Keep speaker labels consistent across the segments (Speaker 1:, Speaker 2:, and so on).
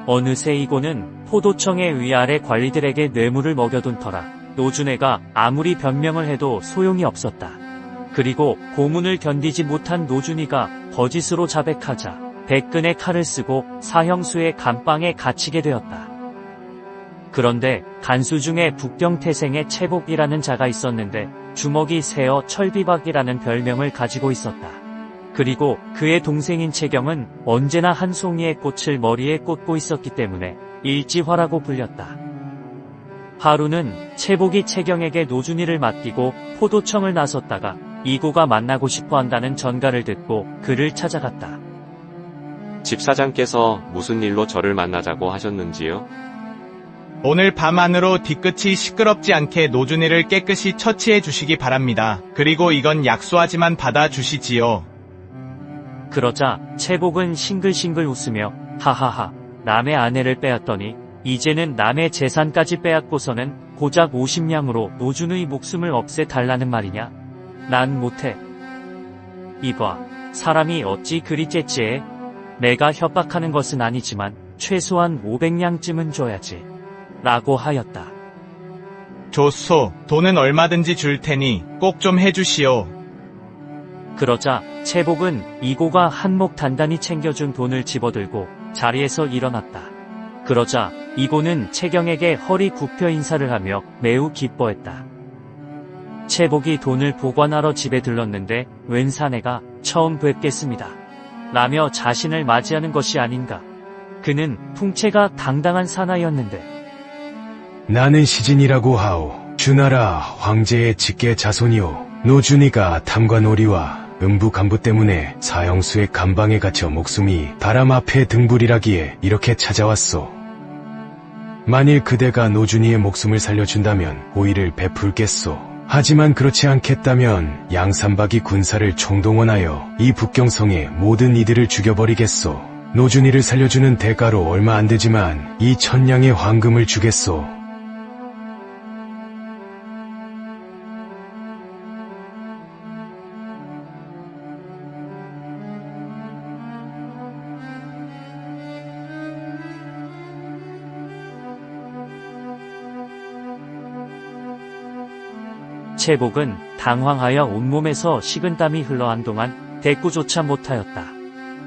Speaker 1: 어느새 이고는 포도청의 위아래 관리들에게 뇌물을 먹여둔 터라 노준혜가 아무리 변명을 해도 소용이 없었다. 그리고 고문을 견디지 못한 노준이가 거짓으로 자백하자 백근에 칼을 쓰고 사형수의 감방에 갇히게 되었다. 그런데 간수 중에 북경태생의 채복이라는 자가 있었는데 주먹이 세어 철비박이라는 별명을 가지고 있었다. 그리고 그의 동생인 채경은 언제나 한 송이의 꽃을 머리에 꽂고 있었기 때문에 일지화라고 불렸다. 하루는 채복이 채경에게 노준이를 맡기고 포도청을 나섰다가 이고가 만나고 싶어 한다는 전가를 듣고 그를 찾아갔다.
Speaker 2: 집사장께서 무슨 일로 저를 만나자고 하셨는지요?
Speaker 3: 오늘 밤 안으로 뒤끝이 시끄럽지 않게 노준이를 깨끗이 처치해 주시기 바랍니다. 그리고 이건 약소하지만 받아주시지요.
Speaker 1: 그러자 채복은 싱글싱글 웃으며 하하하 남의 아내를 빼앗더니 이제는 남의 재산까지 빼앗고서는 고작 50냥으로 노준의 목숨을 없애달라는 말이냐? 난 못해. 이봐, 사람이 어찌 그리 째째해? 내가 협박하는 것은 아니지만 최소한 500냥쯤은 줘야지. 라고 하였다.
Speaker 3: 좋소. 돈은 얼마든지 줄 테니 꼭 좀 해주시오.
Speaker 1: 그러자 채복은 이고가 한몫 단단히 챙겨준 돈을 집어들고 자리에서 일어났다. 그러자 이고는 채경에게 허리 굽혀 인사를 하며 매우 기뻐했다. 채복이 돈을 보관하러 집에 들렀는데 웬 사내가 처음 뵙겠습니다. 라며 자신을 맞이하는 것이 아닌가. 그는 풍채가 당당한 사나이였는데
Speaker 4: 나는 시진이라고 하오. 주나라 황제의 직계 자손이오. 노준이가 탐과 놀이와 음부간부 때문에 사형수의 감방에 갇혀 목숨이 바람 앞에 등불이라기에 이렇게 찾아왔소. 만일 그대가 노준이의 목숨을 살려준다면 호의를 베풀겠소. 하지만 그렇지 않겠다면 양산박이 군사를 총동원하여 이 북경성의 모든 이들을 죽여버리겠소. 노준이를 살려주는 대가로 얼마 안 되지만 2,000냥의 황금을 주겠소.
Speaker 1: 채복은 당황하여 온몸에서 식은땀이 흘러 한동안 대꾸조차 못하였다.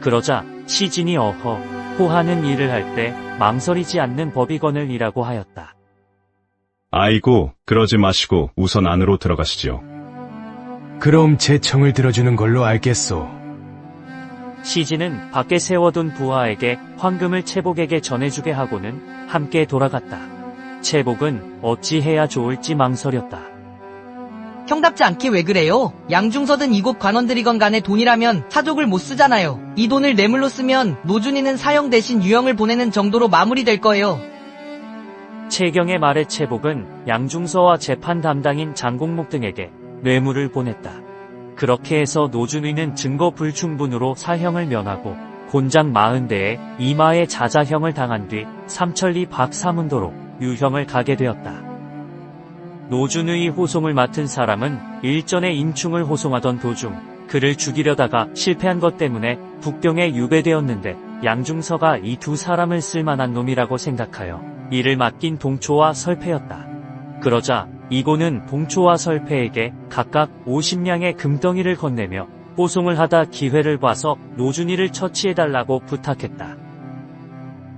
Speaker 1: 그러자 시진이 어허 호하는 일을 할 때 망설이지 않는 법이건을 이라고 하였다.
Speaker 5: 아이고, 그러지 마시고 우선 안으로 들어가시지요.
Speaker 4: 그럼 제 청을 들어주는 걸로 알겠소.
Speaker 1: 시진은 밖에 세워둔 부하에게 황금을 채복에게 전해주게 하고는 함께 돌아갔다. 채복은 어찌해야 좋을지 망설였다.
Speaker 6: 형답지 않게 왜 그래요? 양중서든 이곳 관원들이건 간에 돈이라면 사족을 못 쓰잖아요. 이 돈을 뇌물로 쓰면 노준이는 사형 대신 유형을 보내는 정도로 마무리될 거예요.
Speaker 1: 채경의 말에 채복은 양중서와 재판 담당인 장공목 등에게 뇌물을 보냈다. 그렇게 해서 노준이는 증거 불충분으로 사형을 면하고 곤장 40대에 이마에 자자형을 당한 뒤 삼천리 박사문도로 유형을 가게 되었다. 노준의 호송을 맡은 사람은 일전에 인충을 호송하던 도중 그를 죽이려다가 실패한 것 때문에 북경에 유배되었는데 양중서가 이 두 사람을 쓸만한 놈이라고 생각하여 이를 맡긴 동초와 설패였다. 그러자 이고는 동초와 설패에게 각각 50냥의 금덩이를 건네며 호송을 하다 기회를 봐서 노준이를 처치해달라고 부탁했다.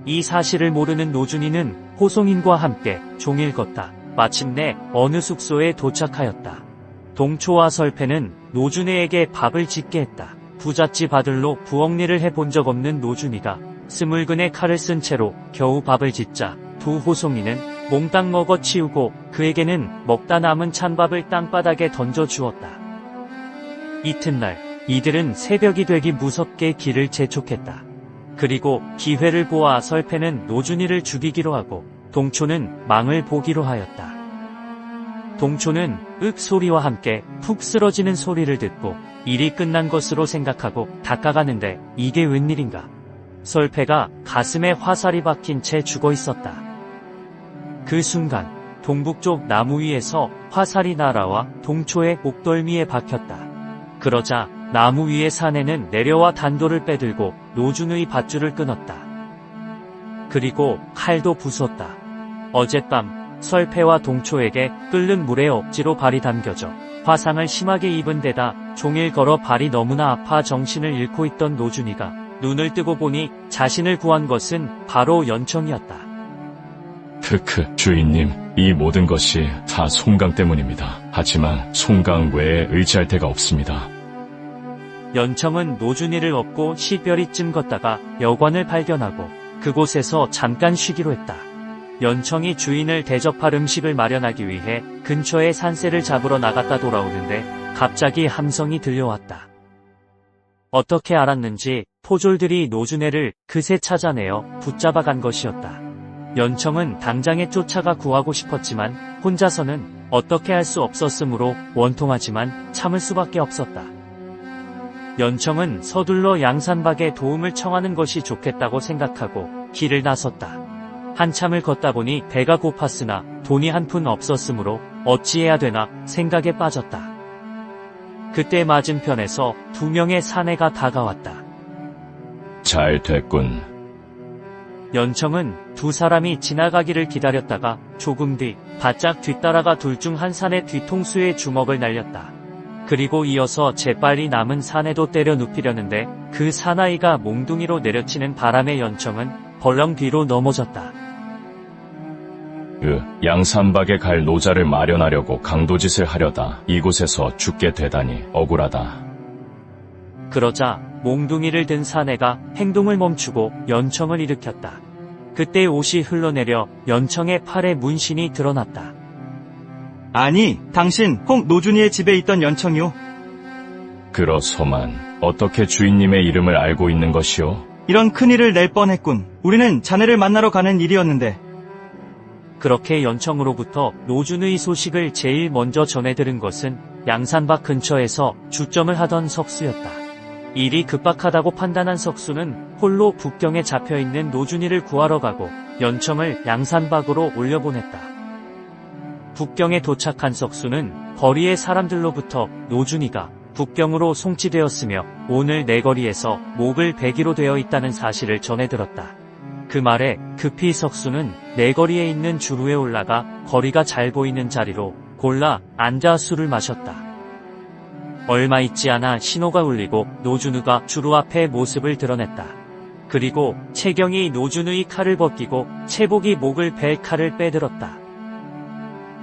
Speaker 1: 이 사실을 모르는 노준이는 호송인과 함께 종일 걷다 마침내 어느 숙소에 도착하였다. 동초와 설패는 노준이에게 밥을 짓게 했다. 부잣집 아들로 부엌일을 해본 적 없는 노준이가 스물근의 칼을 쓴 채로 겨우 밥을 짓자 두 호송이는 몽땅 먹어 치우고 그에게는 먹다 남은 찬밥을 땅바닥에 던져 주었다. 이튿날 이들은 새벽이 되기 무섭게 길을 재촉했다. 그리고 기회를 보아 설패는 노준이를 죽이기로 하고 동초는 망을 보기로 하였다. 동초는 윽 소리와 함께 푹 쓰러지는 소리를 듣고 일이 끝난 것으로 생각하고 다가가는데 이게 웬일인가. 설패가 가슴에 화살이 박힌 채 죽어 있었다. 그 순간 동북쪽 나무 위에서 화살이 날아와 동초의 목덜미에 박혔다. 그러자 나무 위의 사내는 내려와 단도를 빼들고 노준의 밧줄을 끊었다. 그리고 칼도 부쉈다. 어젯밤 설패와 동초에게 끓는 물에 억지로 발이 담겨져 화상을 심하게 입은 데다 종일 걸어 발이 너무나 아파 정신을 잃고 있던 노준이가 눈을 뜨고 보니 자신을 구한 것은 바로 연청이었다.
Speaker 7: 크크, 주인님, 이 모든 것이 다 송강 때문입니다. 하지만 송강 외에 의지할 데가 없습니다.
Speaker 1: 연청은 노준이를 업고 시별이쯤 걷다가 여관을 발견하고 그곳에서 잠깐 쉬기로 했다. 연청이 주인을 대접할 음식을 마련하기 위해 근처의 산새를 잡으러 나갔다 돌아오는데 갑자기 함성이 들려왔다. 어떻게 알았는지 포졸들이 노준애를 그새 찾아내어 붙잡아 간 것이었다. 연청은 당장에 쫓아가 구하고 싶었지만 혼자서는 어떻게 할 수 없었으므로 원통하지만 참을 수밖에 없었다. 연청은 서둘러 양산박에 도움을 청하는 것이 좋겠다고 생각하고 길을 나섰다. 한참을 걷다 보니 배가 고팠으나 돈이 한 푼 없었으므로 어찌해야 되나 생각에 빠졌다. 그때 맞은편에서 2명의 사내가 다가왔다.
Speaker 7: 잘 됐군.
Speaker 1: 연청은 두 사람이 지나가기를 기다렸다가 조금 뒤 바짝 뒤따라가 둘 중 한 사내 뒤통수에 주먹을 날렸다. 그리고 이어서 재빨리 남은 사내도 때려 눕히려는데 그 사나이가 몽둥이로 내려치는 바람에 연청은 벌렁 뒤로 넘어졌다.
Speaker 7: 양산박에 갈 노자를 마련하려고 강도짓을 하려다 이곳에서 죽게 되다니 억울하다.
Speaker 1: 그러자 몽둥이를 든 사내가 행동을 멈추고 연청을 일으켰다. 그때 옷이 흘러내려 연청의 팔에 문신이 드러났다.
Speaker 8: 아니, 당신 홍 노준이의 집에 있던 연청이오.
Speaker 7: 그렇소만, 어떻게 주인님의 이름을 알고 있는 것이오?
Speaker 8: 이런 큰일을 낼 뻔했군. 우리는 자네를 만나러 가는 일이었는데.
Speaker 1: 그렇게 연청으로부터 노준의 소식을 제일 먼저 전해 들은 것은 양산박 근처에서 주점을 하던 석수였다. 일이 급박하다고 판단한 석수는 홀로 북경에 잡혀있는 노준이를 구하러 가고 연청을 양산박으로 올려보냈다. 북경에 도착한 석수는 거리의 사람들로부터 노준이가 북경으로 송치되었으며 오늘 내거리에서 목을 베기로 되어 있다는 사실을 전해 들었다. 그 말에 급히 석수는 내거리에 있는 주루에 올라가 거리가 잘 보이는 자리로 골라 앉아 술을 마셨다. 얼마 있지 않아 신호가 울리고 노준우가 주루 앞에 모습을 드러냈다. 그리고 채경이 노준우의 칼을 벗기고 채복이 목을 벨 칼을 빼들었다.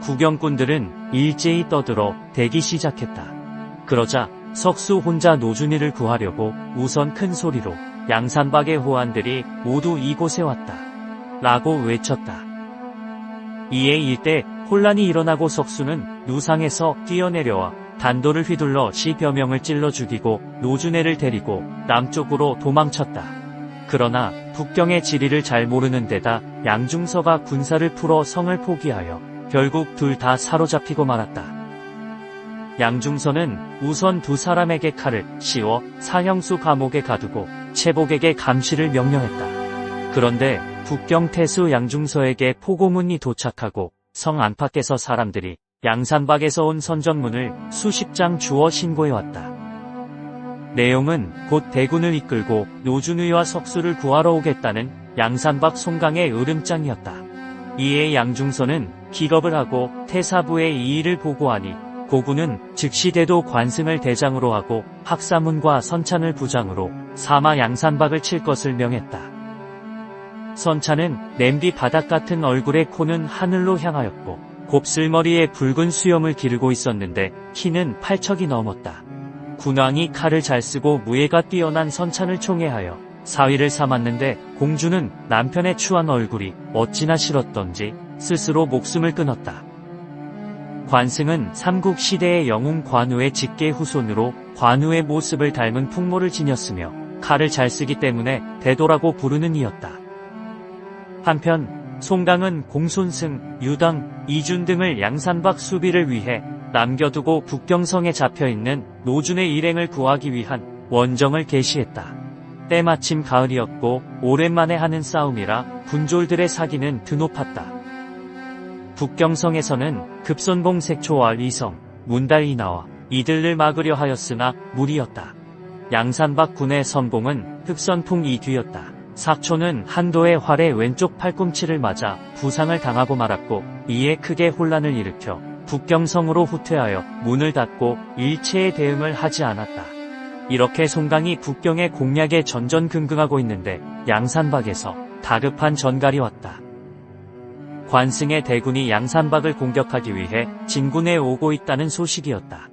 Speaker 1: 구경꾼들은 일제히 떠들어 대기 시작했다. 그러자 석수 혼자 노준이를 구하려고 우선 큰 소리로 양산박의 호환들이 모두 이곳에 왔다. 라고 외쳤다. 이에 일대 혼란이 일어나고 석수는 누상에서 뛰어내려와 단도를 휘둘러 시벼명을 찔러 죽이고 노준애를 데리고 남쪽으로 도망쳤다. 그러나 북경의 지리를 잘 모르는 데다 양중서가 군사를 풀어 성을 포기하여 결국 둘 다 사로잡히고 말았다. 양중서는 우선 두 사람에게 칼을 씌워 사형수 감옥에 가두고 채복에게 감시를 명령했다. 그런데 북경 태수 양중서에게 포고문이 도착하고 성 안팎에서 사람들이 양산박에서 온 선전문을 수십 장 주어 신고해왔다. 내용은 곧 대군을 이끌고 노준의와 석수를 구하러 오겠다는 양산박 송강의 으름장이었다. 이에 양중서는 기겁을 하고 태사부에 이 일을 보고하니 고군은 즉시 대도 관승을 대장으로 하고 학사문과 선찬을 부장으로 사마 양산박을 칠 것을 명했다. 선찬은 냄비 바닥 같은 얼굴에 코는 하늘로 향하였고 곱슬머리에 붉은 수염을 기르고 있었는데 키는 8척이 넘었다. 군왕이 칼을 잘 쓰고 무예가 뛰어난 선찬을 총애하여 사위를 삼았는데 공주는 남편의 추한 얼굴이 어찌나 싫었던지 스스로 목숨을 끊었다. 관승은 삼국시대의 영웅 관우의 직계 후손으로 관우의 모습을 닮은 풍모를 지녔으며 칼을 잘 쓰기 때문에 대도라고 부르는 이였다. 한편 송강은 공손승, 유당, 이준 등을 양산박 수비를 위해 남겨두고 북경성에 잡혀있는 노준의 일행을 구하기 위한 원정을 개시했다. 때마침 가을이었고 오랜만에 하는 싸움이라 군졸들의 사기는 드높았다. 북경성에서는 급선봉 색초와 리성, 문달이 나와 이들을 막으려 하였으나 무리였다. 양산박 군의 선봉은 흑선풍 이 뒤였다. 사초는 한도의 활에 왼쪽 팔꿈치를 맞아 부상을 당하고 말았고 이에 크게 혼란을 일으켜 북경성으로 후퇴하여 문을 닫고 일체의 대응을 하지 않았다. 이렇게 송강이 북경의 공략에 전전긍긍하고 있는데 양산박에서 다급한 전갈이 왔다. 관승의 대군이 양산박을 공격하기 위해 진군에 오고 있다는 소식이었다.